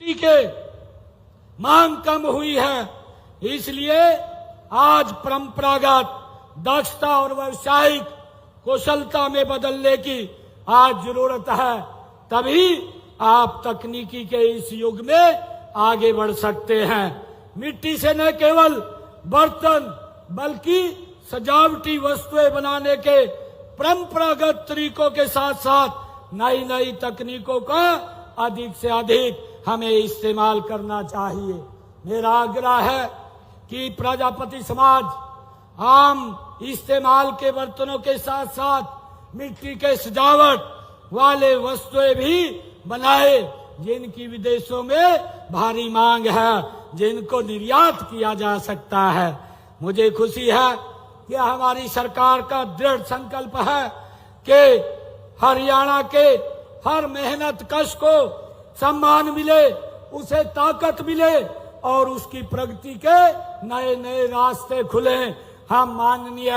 के मांग कम हुई है, इसलिए आज परंपरागत दक्षता और व्यावसायिक कुशलता में बदलने की आज जरूरत है। तभी आप तकनीकी के इस युग में आगे बढ़ सकते हैं। मिट्टी से न केवल बर्तन बल्कि सजावटी वस्तुएं बनाने के परंपरागत तरीकों के साथ साथ नई नई तकनीकों का अधिक से अधिक हमें इस्तेमाल करना चाहिए। मेरा आग्रह है कि प्रजापति समाज आम इस्तेमाल के बर्तनों के साथ साथ मिट्टी के सजावट वाले वस्तुएं भी बनाए, जिनकी विदेशों में भारी मांग है, जिनको निर्यात किया जा सकता है। मुझे खुशी है कि हमारी सरकार का दृढ़ संकल्प है कि हरियाणा के हर मेहनत कश को सम्मान मिले, उसे ताकत मिले और उसकी प्रगति के नए नए रास्ते खुले। हम माननीय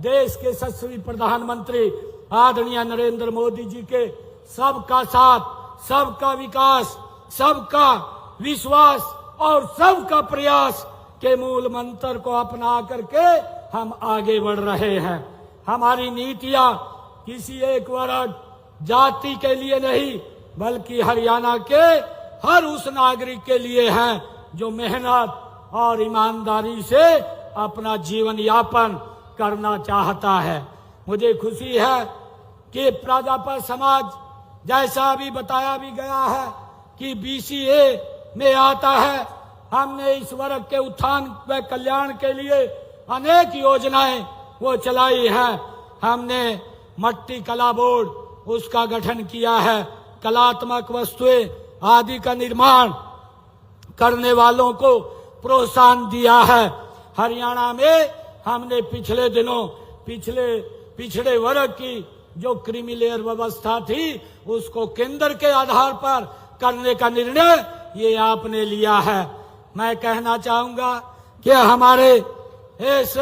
देश के यशस्वी प्रधानमंत्री आदरणीय नरेंद्र मोदी जी के सबका साथ, सबका विकास, सबका विश्वास और सबका प्रयास के मूल मंत्र को अपना करके हम आगे बढ़ रहे हैं। हमारी नीतियां किसी एक वर्ग जाति के लिए नहीं बल्कि हरियाणा के हर उस नागरिक के लिए हैं जो मेहनत और ईमानदारी से अपना जीवन यापन करना चाहता है। मुझे खुशी है कि प्रजापति समाज, जैसा अभी बताया भी गया है कि BCA में आता है, हमने इस वर्ग के उत्थान व कल्याण के लिए अनेक योजनाएं वो चलाई हैं। हमने मट्टी कला बोर्ड उसका गठन किया है, कलात्मक वस्तुएं आदि का निर्माण करने वालों को प्रोत्साहन दिया है। हरियाणा में हमने पिछले दिनों पिछड़े वर्ग की जो क्रीमी लेयर व्यवस्था थी उसको केंद्र के आधार पर करने का निर्णय ये आपने लिया है। मैं कहना चाहूंगा कि हमारे इस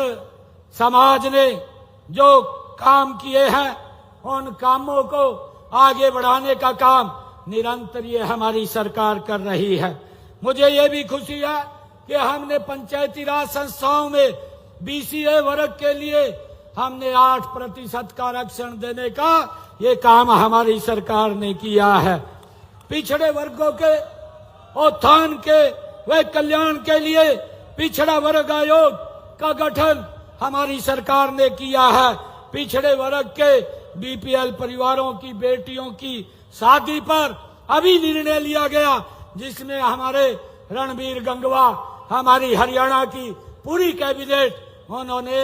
समाज ने जो काम किए हैं उन कामों को आगे बढ़ाने का काम निरंतर ये हमारी सरकार कर रही है। मुझे ये भी खुशी है कि हमने पंचायती राज संस्थाओं में BCA वर्ग के लिए हमने 8% का आरक्षण देने का ये काम हमारी सरकार ने किया है। पिछड़े वर्गों के उत्थान के व कल्याण के लिए पिछड़ा वर्ग आयोग का गठन हमारी सरकार ने किया है। पिछड़े वर्ग के BPL परिवारों की बेटियों की शादी पर अभी निर्णय लिया गया, जिसमें हमारे रणबीर गंगवा, हमारी हरियाणा की पूरी कैबिनेट, उन्होंने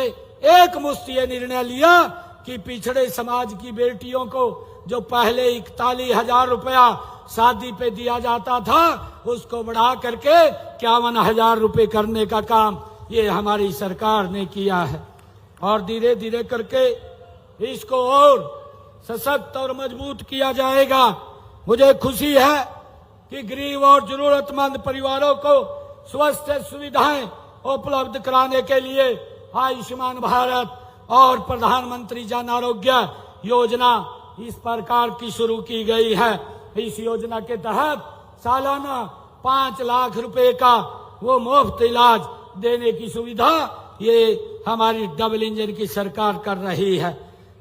एक मुश्त ये निर्णय लिया कि पिछड़े समाज की बेटियों को जो पहले 41,000 रुपया शादी पे दिया जाता था उसको बढ़ा करके 51,000 रुपये करने का काम ये हमारी सरकार ने किया है। और धीरे धीरे करके इसको और सशक्त और मजबूत किया जाएगा। मुझे खुशी है कि गरीब और जरूरतमंद परिवारों को स्वास्थ्य सुविधाएं उपलब्ध कराने के लिए आयुष्मान भारत और प्रधानमंत्री जन आरोग्य योजना इस प्रकार की शुरू की गई है। इस योजना के तहत सालाना 5 लाख रुपए का वो मुफ्त इलाज देने की सुविधा ये हमारी डबल इंजन की सरकार कर रही है।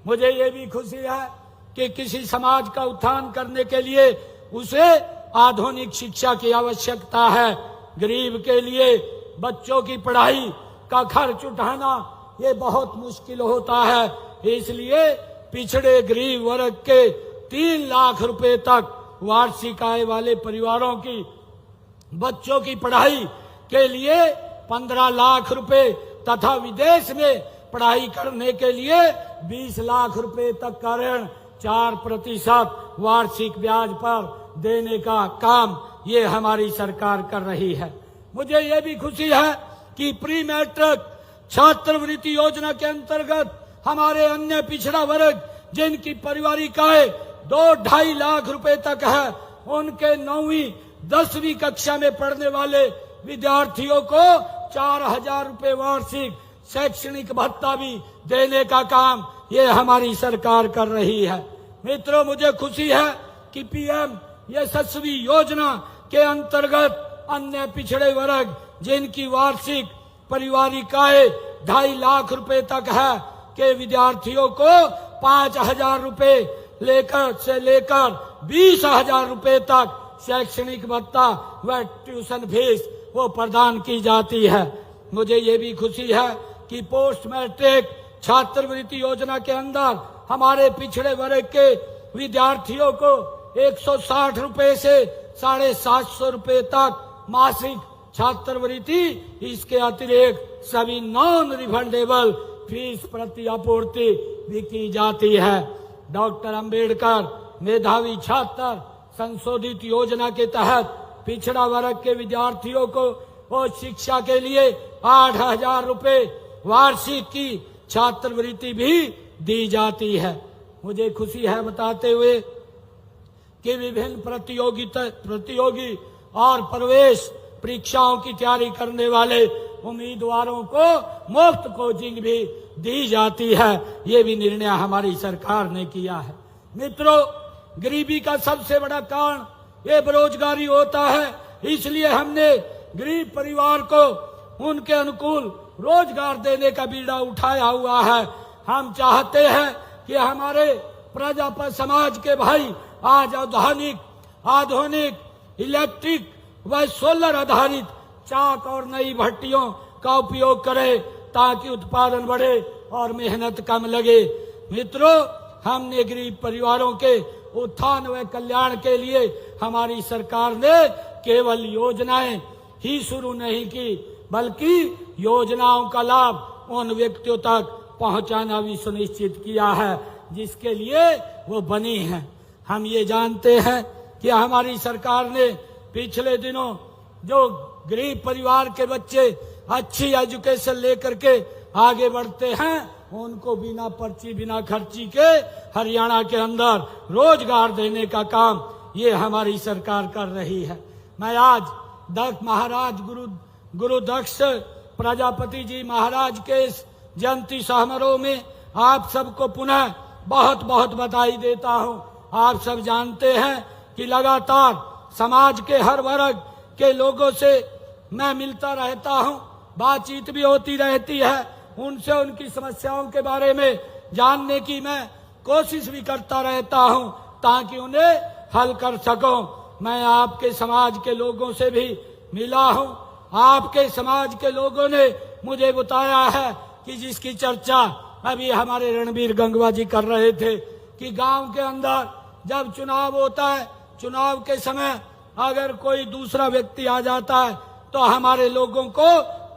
मुझे ये भी खुशी है कि किसी समाज का उत्थान करने के लिए उसे आधुनिक शिक्षा की आवश्यकता है। गरीब के लिए बच्चों की पढ़ाई का खर्च उठाना ये बहुत मुश्किल होता है, इसलिए पिछड़े गरीब वर्ग के 3 लाख रुपए तक वार्षिक आय वाले परिवारों की बच्चों की पढ़ाई के लिए 15 लाख रुपए तथा विदेश में पढ़ाई करने के लिए 20 लाख रुपए तक का ऋण 4% वार्षिक ब्याज पर देने का काम ये हमारी सरकार कर रही है। मुझे ये भी खुशी है कि प्री मैट्रिक छात्रवृत्ति योजना के अंतर्गत हमारे अन्य पिछड़ा वर्ग जिनकी पारिवारिक आय 2-2.5 लाख रुपए तक है, उनके 9वीं 10वीं कक्षा में पढ़ने वाले विद्यार्थियों को 4,000 रुपए वार्षिक शैक्षणिक भत्ता भी देने का काम ये हमारी सरकार कर रही है। मित्रों, मुझे खुशी है कि PM यशस्वी योजना के अंतर्गत अन्य पिछड़े वर्ग जिनकी वार्षिक पारिवारिक आय 2.5 लाख रुपए तक है के विद्यार्थियों को 5,000 रुपए लेकर 20,000 रुपए तक शैक्षणिक भत्ता व ट्यूशन फीस वो प्रदान की जाती है। मुझे ये भी खुशी है कि पोस्ट मैट्रिक छात्रवृत्ति योजना के अंदर हमारे पिछड़े वर्ग के विद्यार्थियों को 160 रुपए से 750 रुपए तक मासिक छात्रवृत्ति, इसके अतिरिक्त सभी नॉन रिफंडेबल फीस प्रति आपूर्ति भी की जाती है। डॉक्टर अंबेडकर मेधावी छात्र संशोधित योजना के तहत पिछड़ा वर्ग के विद्यार्थियों को और शिक्षा के लिए 8,000 रुपए वार्षिक की छात्रवृत्ति भी दी जाती है। मुझे खुशी है बताते हुए कि विभिन्न प्रतियोगी और प्रवेश परीक्षाओं की तैयारी करने वाले उम्मीदवारों को मुफ्त कोचिंग भी दी जाती है। ये भी निर्णय हमारी सरकार ने किया है। मित्रों, गरीबी का सबसे बड़ा कारण ये बेरोजगारी होता है, इसलिए हमने गरीब परिवार को उनके अनुकूल रोजगार देने का बीड़ा उठाया हुआ है। हम चाहते हैं कि हमारे प्रजापति समाज के भाई आज आधुनिक इलेक्ट्रिक व सोलर आधारित चाक और नई भट्टियों का उपयोग करें ताकि उत्पादन बढ़े और मेहनत कम लगे। मित्रों, हमने गरीब परिवारों के उत्थान व कल्याण के लिए हमारी सरकार ने केवल योजनाएं ही शुरू नहीं की, बल्कि योजनाओं का लाभ उन व्यक्तियों तक पहुंचाना भी सुनिश्चित किया है जिसके लिए वो बनी है। हम ये जानते हैं कि हमारी सरकार ने पिछले दिनों जो गरीब परिवार के बच्चे अच्छी एजुकेशन लेकर के आगे बढ़ते हैं उनको बिना पर्ची बिना खर्ची के हरियाणा के अंदर रोजगार देने का काम ये हमारी सरकार कर रही है। मैं आज महाराज गुरु दक्ष प्रजापति जी महाराज के इस जयंती समारोह में आप सबको पुनः बहुत बहुत बधाई देता हूं। आप सब जानते हैं कि लगातार समाज के हर वर्ग के लोगों से मैं मिलता रहता हूं, बातचीत भी होती रहती है, उनसे उनकी समस्याओं के बारे में जानने की मैं कोशिश भी करता रहता हूं ताकि उन्हें हल कर सकूं। मैं आपके समाज के लोगों से भी मिला हूं। आपके समाज के लोगों ने मुझे बताया है कि जिसकी चर्चा अभी हमारे रणबीर गंगवा जी कर रहे थे कि गांव के अंदर जब चुनाव होता है, चुनाव के समय अगर कोई दूसरा व्यक्ति आ जाता है तो हमारे लोगों को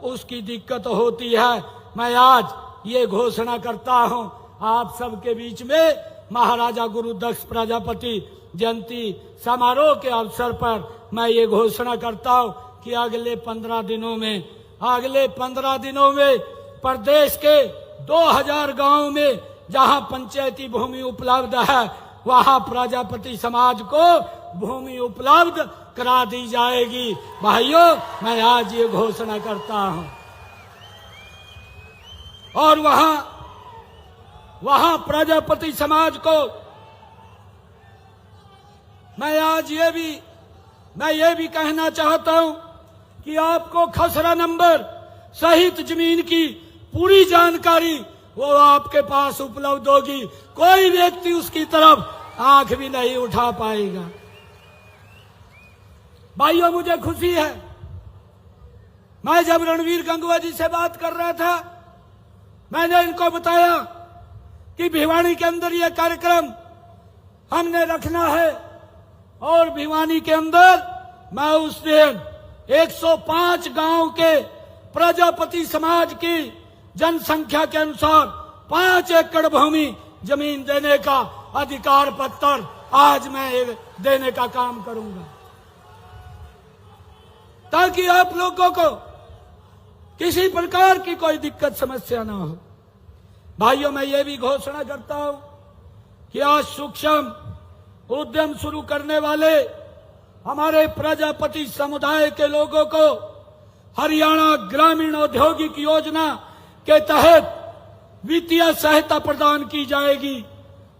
उसकी दिक्कत होती है। मैं आज ये घोषणा करता हूं आप सबके बीच में महाराजा गुरु दक्ष प्रजापति जयंती समारोह के अवसर पर मैं ये घोषणा करता हूं कि अगले 15 दिनों में प्रदेश के 2000 गांवों में जहां पंचायती भूमि उपलब्ध है वहां प्रजापति समाज को भूमि उपलब्ध करा दी जाएगी। भाइयों, मैं आज ये घोषणा करता हूं। और वहां प्रजापति समाज को मैं आज ये भी कहना चाहता हूं कि आपको खसरा नंबर सहित जमीन की पूरी जानकारी वो आपके पास उपलब्ध होगी। कोई व्यक्ति उसकी तरफ आंख भी नहीं उठा पाएगा। भाइयों, मुझे खुशी है, मैं जब रणबीर गंगवा जी से बात कर रहा था मैंने इनको बताया कि भिवानी के अंदर यह कार्यक्रम हमने रखना है और भिवानी के अंदर मैं उस दिन 105 गांव के प्रजापति समाज की जनसंख्या के अनुसार 5 एकड़ भूमि जमीन देने का अधिकार पत्र आज मैं देने का काम करूंगा ताकि आप लोगों को किसी प्रकार की कोई दिक्कत समस्या ना हो। भाइयों, मैं ये भी घोषणा करता हूं कि आज सूक्ष्म उद्यम शुरू करने वाले हमारे प्रजापति समुदाय के लोगों को हरियाणा ग्रामीण औद्योगिक योजना के तहत वित्तीय सहायता प्रदान की जाएगी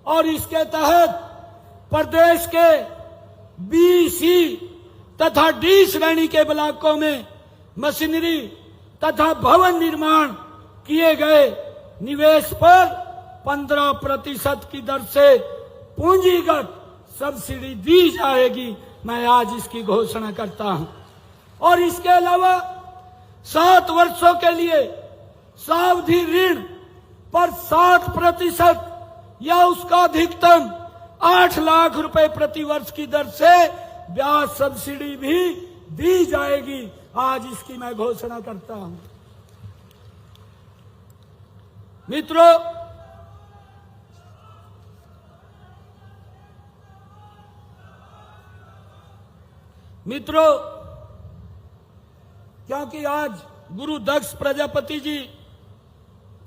और इसके तहत प्रदेश के BC तथा डी श्रेणी के ब्लॉकों में मशीनरी तथा भवन निर्माण किए गए निवेश पर 15% की दर से पूंजीगत सब्सिडी दी जाएगी। मैं आज इसकी घोषणा करता हूं। और इसके अलावा 7 वर्षों के लिए सावधि ऋण पर 7% या उसका अधिकतम 8 लाख रुपए प्रति वर्ष की दर से ब्याज सब्सिडी भी दी जाएगी। आज इसकी मैं घोषणा करता हूं। मित्रों, क्योंकि आज गुरु दक्ष प्रजापति जी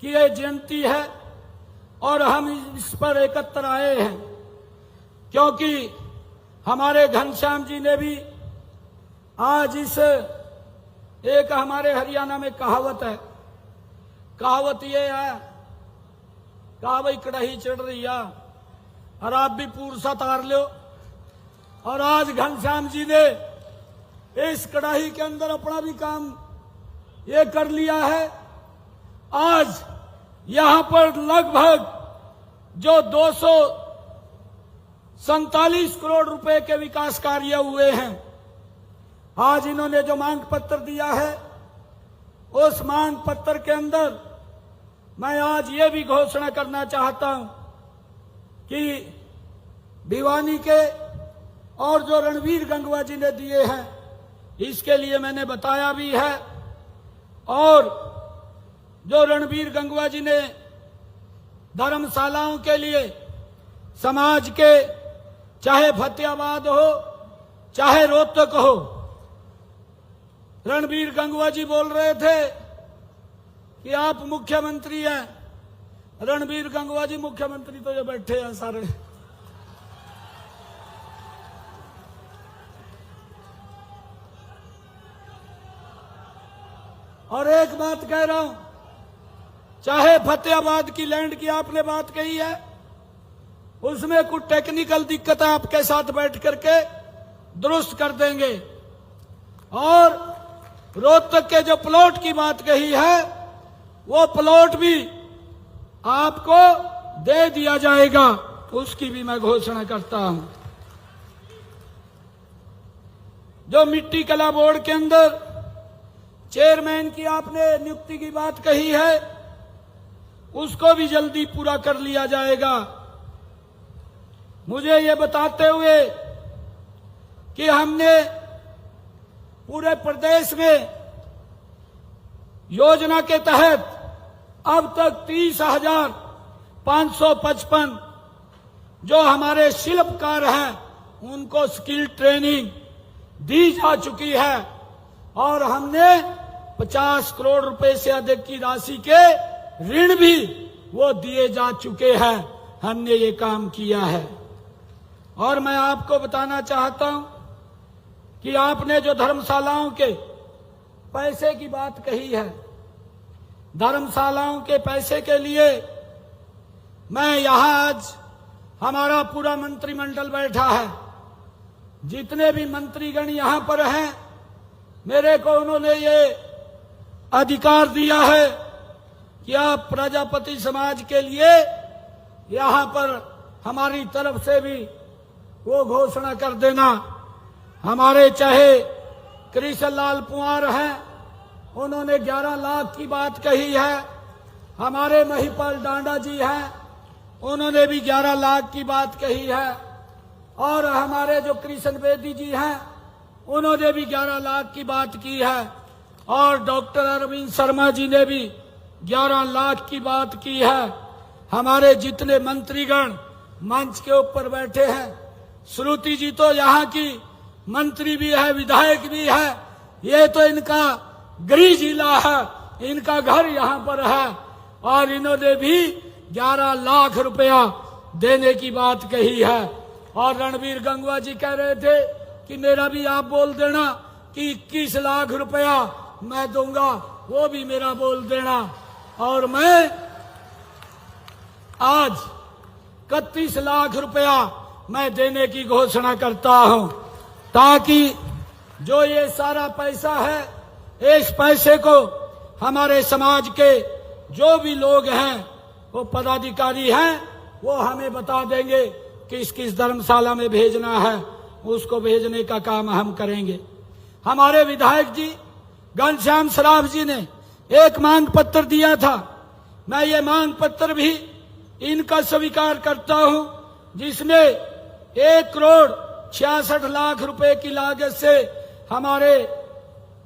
की यह जयंती है और हम इस पर एकत्र आए हैं, क्योंकि हमारे घनश्याम जी ने भी आज इस एक हमारे हरियाणा में कहावत है, कहावत ये है, कहा भाई कड़ाही चढ़ रही है और आप भी पूरसा तार लो। और आज घनश्याम जी ने इस कड़ाही के अंदर अपना भी काम ये कर लिया है। आज यहां पर लगभग जो 247 करोड़ रुपए के विकास कार्य हुए हैं, आज इन्होंने जो मांग पत्र दिया है, उस मांग पत्र के अंदर मैं आज ये भी घोषणा करना चाहता हूं कि भिवानी के और जो रणवीर गंगवा जी ने दिए हैं, इसके लिए मैंने बताया भी है। और जो रणवीर गंगवा जी ने धर्मशालाओं के लिए समाज के, चाहे फतेहाबाद हो चाहे रोहतक हो, रणवीर गंगवा जी बोल रहे थे कि आप मुख्यमंत्री हैं। रणवीर गंगवा जी मुख्यमंत्री तो ये बैठे हैं सारे। और एक बात कह रहा हूं, चाहे फतेहाबाद की लैंड की आपने बात कही है, उसमें कुछ टेक्निकल दिक्कत आपके साथ बैठ करके दुरुस्त कर देंगे। और रोहतक के जो प्लॉट की बात कही है, वो प्लॉट भी आपको दे दिया जाएगा, उसकी भी मैं घोषणा करता हूं। जो मिट्टी कला बोर्ड के अंदर चेयरमैन की आपने नियुक्ति की बात कही है, उसको भी जल्दी पूरा कर लिया जाएगा। मुझे ये बताते हुए कि हमने पूरे प्रदेश में योजना के तहत अब तक 30,555 जो हमारे शिल्पकार हैं, उनको स्किल ट्रेनिंग दी जा चुकी है। और हमने 50 करोड़ रुपए से अधिक की राशि के ऋण भी वो दिए जा चुके हैं। हमने ये काम किया है। और मैं आपको बताना चाहता हूं कि आपने जो धर्मशालाओं के पैसे की बात कही है, धर्मशालाओं के पैसे के लिए मैं यहां आज हमारा पूरा मंत्रिमंडल बैठा है, जितने भी मंत्रीगण यहां पर हैं, मेरे को उन्होंने ये अधिकार दिया है कि आप प्रजापति समाज के लिए यहां पर हमारी तरफ से भी वो घोषणा कर देना। हमारे चाहे कृष्ण लाल पुआर हैं, उन्होंने 11 लाख की बात कही है। हमारे महिपाल डांडा जी हैं, उन्होंने भी 11 लाख की बात कही है। और हमारे जो कृष्ण बेदी जी हैं, उन्होंने भी 11 लाख की बात की है। और डॉक्टर अरविंद शर्मा जी ने भी 11 लाख की बात की है। हमारे जितने मंत्रीगण मंच के ऊपर बैठे हैं, श्रुति जी तो यहाँ की मंत्री भी है, विधायक भी है, ये तो इनका गृह जिला है, इनका घर यहाँ पर है। और इन्होंने भी 11 लाख रुपया देने की बात कही है। और रणवीर गंगवा जी कह रहे थे कि मेरा भी आप बोल देना कि 21 लाख रुपया मैं दूंगा, वो भी मेरा बोल देना। और मैं आज 31 लाख रुपया मैं देने की घोषणा करता हूं, ताकि जो ये सारा पैसा है, इस पैसे को हमारे समाज के जो भी लोग हैं, वो पदाधिकारी हैं, वो हमें बता देंगे किस किस धर्मशाला में भेजना है, उसको भेजने का काम हम करेंगे। हमारे विधायक जी घनश्याम सराफ जी ने एक मांग पत्र दिया था, मैं ये मांग पत्र भी इनका स्वीकार करता हूं, जिसमें 1,66,00,000 रुपए की लागत से हमारे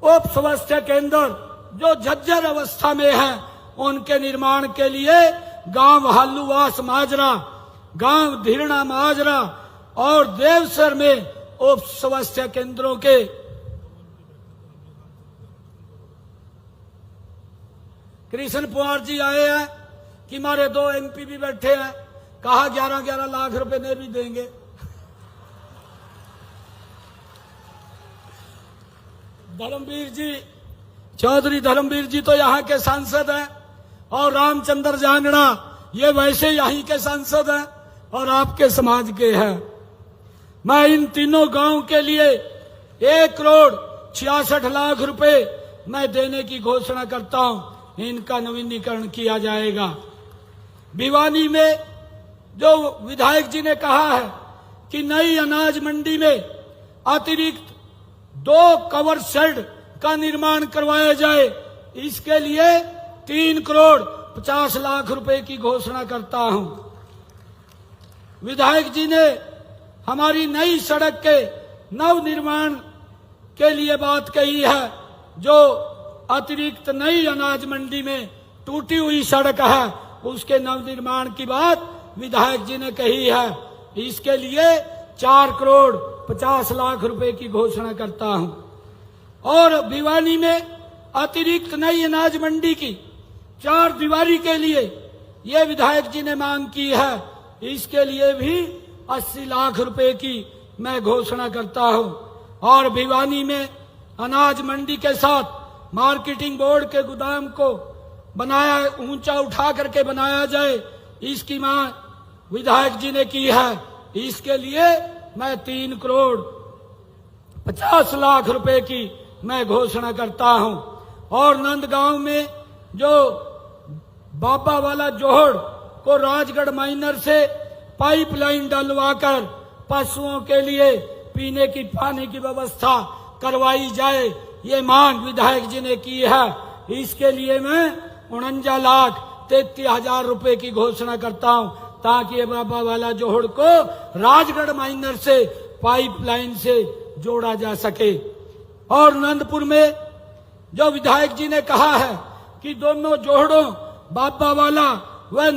उप स्वास्थ्य केंद्र जो झज्जर अवस्था में हैं, उनके निर्माण के लिए गांव हालूवास माजरा, गांव धीरणा माजरा और देवसर में उप स्वास्थ्य केंद्रों के कृष्ण पवार जी आए हैं कि हमारे 2 MP भी बैठे हैं, कहा 11-11 लाख रुपए ने भी देंगे। धर्मवीर जी, चौधरी धर्मवीर जी तो यहाँ के सांसद हैं, और रामचंद्र जांगड़ा ये वैसे यहीं के सांसद हैं और आपके समाज के हैं। मैं इन तीनों गांव के लिए 1,66,00,000 रुपए मैं देने की घोषणा करता हूं। इनका नवीनीकरण किया जाएगा। भिवानी में जो विधायक जी ने कहा है कि नई अनाज मंडी में अतिरिक्त 2 कवर शेड का निर्माण करवाया जाए, इसके लिए 3,50,00,000 रुपए की घोषणा करता हूं। विधायक जी ने हमारी नई सड़क के नव निर्माण के लिए बात कही है, जो अतिरिक्त नई अनाज मंडी में टूटी हुई सड़क है, उसके नव निर्माण की बात विधायक जी ने कही है। इसके लिए 4,50,00,000 रुपए की घोषणा करता हूं। और भिवानी में अतिरिक्त नई अनाज मंडी की 4 दीवारी के लिए ये विधायक जी ने मांग की है, इसके लिए भी 80 लाख रुपए की मैं घोषणा करता हूं। और भिवानी में अनाज मंडी के साथ मार्केटिंग बोर्ड के गोदाम को बनाया, ऊंचा उठा करके बनाया जाए, इसकी मांग विधायक जी ने की है। इसके लिए मैं 3,50,00,000 रुपए की मैं घोषणा करता हूं। और नंदगांव में जो बाबा वाला जोहड़ को राजगढ़ माइनर से पाइपलाइन डलवाकर पशुओं के लिए पीने की पानी की व्यवस्था करवाई जाए, ये मांग विधायक जी ने की है। इसके लिए मैं 49,33,000 रुपए की घोषणा करता हूं, ताकि ये बाबा वाला जोहड़ को राजगढ़ माइनर से पाइपलाइन से जोड़ा जा सके। और नंदपुर में जो विधायक जी ने कहा है कि दोनों जोहड़ों बाबा वाला वह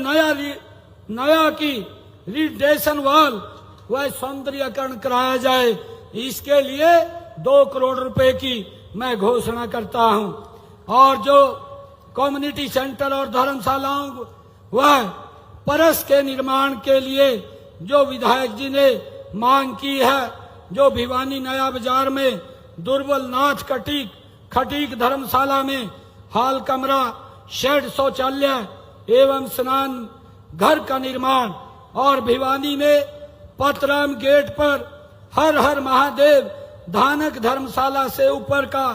नया की रिडेशन वाल वह सौंदर्यकरण कराया जाए, इसके लिए 2 करोड़ रुपए की मैं घोषणा करता हूं। और जो कम्युनिटी सेंटर और धर्मशालाओं वह परस के निर्माण के लिए जो विधायक जी ने मांग की है, जो भिवानी नया बाजार में दुर्बल नाथ खटीक धर्मशाला में हाल कमरा, शेड, शौचालय एवं स्नान घर का निर्माण, और भिवानी में पतराम गेट पर हर हर महादेव धानक धर्मशाला से ऊपर का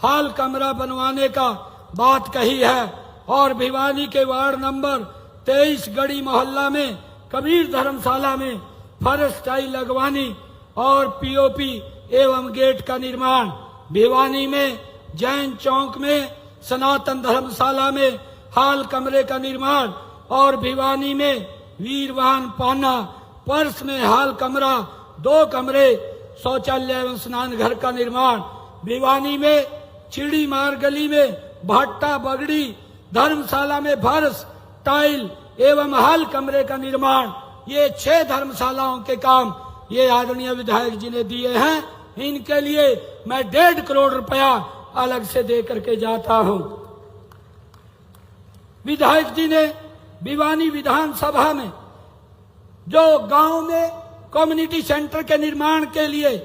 हाल कमरा बनवाने का बात कही है। और भिवानी के वार्ड नंबर 23 गढ़ी मोहल्ला में कबीर धर्मशाला में फर्श टाइल लगवानी और पीओपी एवं गेट का निर्माण, भिवानी में जैन चौक में सनातन धर्मशाला में हाल कमरे का निर्माण, और भिवानी में वीरवान पाना पर्स में हाल कमरा 2 कमरे शौचालय एवं स्नान घर का निर्माण, भिवानी में चिड़ी मार गली में भाट्टा बगड़ी धर्मशाला में फर्श टाइल एवं हाल कमरे का निर्माण। ये 6 धर्मशालाओं के काम ये आदरणीय विधायक जी ने दिए हैं। इनके लिए मैं 1.5 करोड़ रुपया अलग से दे करके जाता हूं। विधायक जी ने भिवानी विधानसभा में जो गांव में कम्युनिटी सेंटर के निर्माण के लिए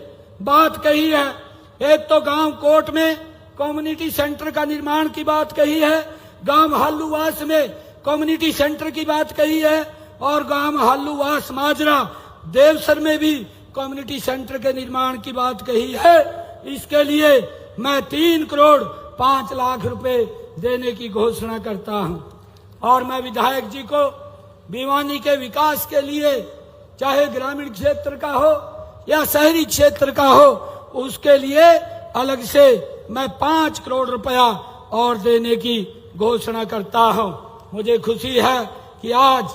बात कही है, एक तो गांव कोट में कम्युनिटी सेंटर का निर्माण की बात कही है, गांव हालूवास में कम्युनिटी सेंटर की बात कही है, और गांव हालूवास माजरा देवसर में भी कम्युनिटी सेंटर के निर्माण की बात कही है। इसके लिए मैं 3 करोड़ 5 लाख रुपए देने की घोषणा करता हूं। और मैं विधायक जी को भिवानी के विकास के लिए, चाहे ग्रामीण क्षेत्र का हो या शहरी क्षेत्र का हो, उसके लिए अलग से मैं 5 करोड़ रुपया और देने की घोषणा करता हूं। मुझे खुशी है कि आज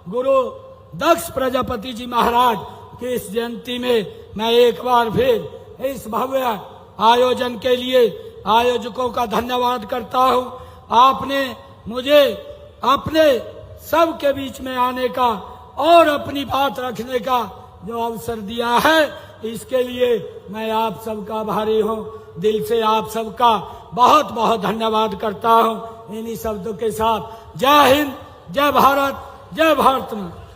गुरु दक्ष प्रजापति जी महाराज की इस जयंती में मैं एक बार फिर इस भव्य आयोजन के लिए आयोजकों का धन्यवाद करता हूं। आपने मुझे अपने सबके बीच में आने का और अपनी बात रखने का जो अवसर दिया है, इसके लिए मैं आप सबका आभारी हूं। दिल से आप सबका बहुत बहुत धन्यवाद करता हूं। इन्हीं शब्दों के साथ जय हिंद, जय भारत, जय भारत मां।